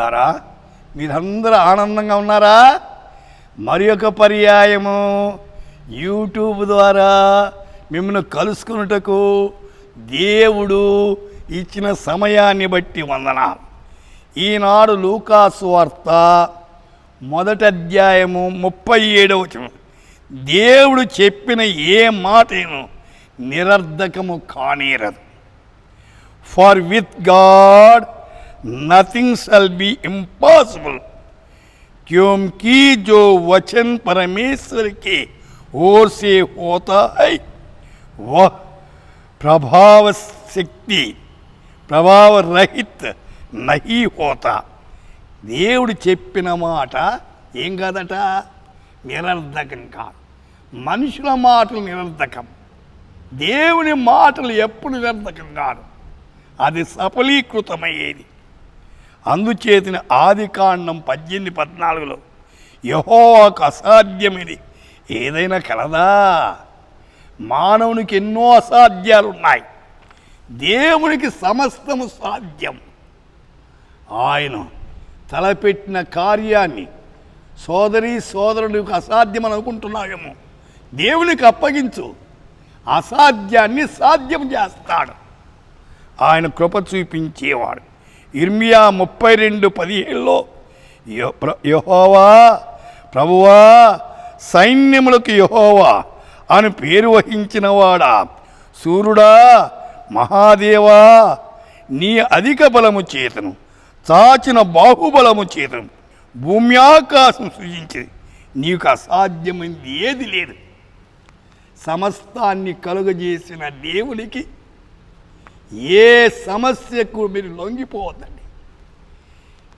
ప్రియులారా, మీరందరూ ఆనందంగా ఉన్నారా? మరి ఒక పర్యాయము యూట్యూబ్ ద్వారా మిమ్మల్ని కలుసుకున్నటకు దేవుడు ఇచ్చిన సమయాన్ని బట్టి వందనాలు. ఈనాడు లూకా సువార్త 1వ అధ్యాయము 37వ వచనం. దేవుడు చెప్పిన ఏ మాటను నిరర్ధకము కానేరదు. For with God nothing shall be impossible, क्योंकि जो वचन परमेश्वर के ओर से होता है वह प्रभाव रहित नहीं होता. దేవుడు చెప్పిన మాట ఏం కాదట, నిరర్ధకం కాదు. మనుషుల మాటలు నిరర్ధకం, దేవుని మాటలు ఎప్పుడు నిరర్ధకం కాదు, అది సఫలీకృతమయ్యేది. అందుచేతిన ఆదికాండం 18:14 యెహోవాకు అసాధ్యమిది ఏదైనా కలదా? మానవునికి ఎన్నో అసాధ్యాలు ఉన్నాయి, దేవునికి సమస్తము సాధ్యం. ఆయన తలపెట్టిన కార్యాన్ని సోదరుడికి అసాధ్యం అని అనుకుంటున్నావేమో, దేవునికి అప్పగించు, అసాధ్యాన్ని సాధ్యం చేస్తాడు. ఆయన కృప చూపించేవాడు. ఇర్మియా 32:17 యెహోవా ప్రభువా సైన్యములకు యెహోవా అని పేరు వహించిన వాడా, సూర్యుడా మహాదేవా, నీ అధిక బలము చేతను చాచిన బాహుబలము చేతను భూమి ఆకాశం సృజించి నీకు అసాధ్యమైంది ఏది లేదు. సమస్తాన్ని కలుగజేసిన దేవునికి ఏ సమస్యకు మీరు లొంగిపోవద్దండి.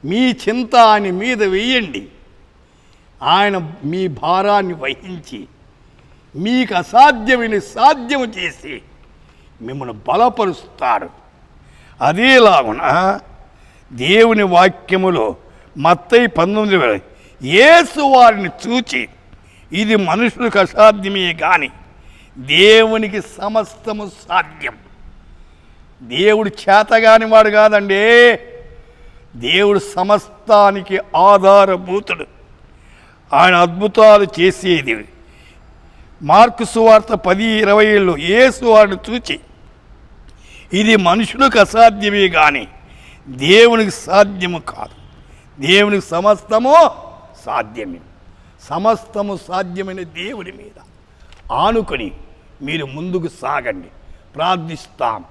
మీ చింత ఆయన మీద వేయండి. ఆయన మీ భారాన్ని వహించి మీకు అసాధ్యమైన సాధ్యం చేసి మిమ్మల్ని బలపరుస్తాడు. అదేలాగున దేవుని వాక్యములో మత్తయి 19 యేసు వారిని చూచి ఇది మనుషులకు అసాధ్యమే కానీ దేవునికి సమస్తము సాధ్యం. దేవుడు చేతగాని వాడు కాదండి, దేవుడు సమస్తానికి ఆధారభూతుడు. ఆయన అద్భుతాలు చేసేది. మార్కు సువార్త 10:20 యేసు వారిని చూచి ఇది మనుషులకు అసాధ్యమే కానీ దేవునికి సాధ్యము కాదు, దేవునికి సమస్తము సాధ్యమే. సమస్తము సాధ్యమైన దేవుని మీద ఆనుకొని మీరు ముందుకు సాగండి. ప్రార్థిస్తాం.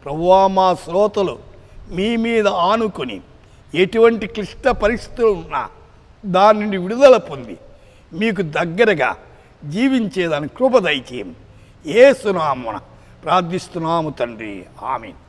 ప్రభువా, మా శ్రోతలు మీ మీద ఆనుకొని ఎటువంటి క్లిష్ట పరిస్థితులు ఉన్నా దాని నుండి విడుదల పొంది మీకు దగ్గరగా జీవించేదాన్ని కృప దయచేయం. యేసు నామమున ప్రార్థిస్తున్నాము తండ్రి, ఆమేన్.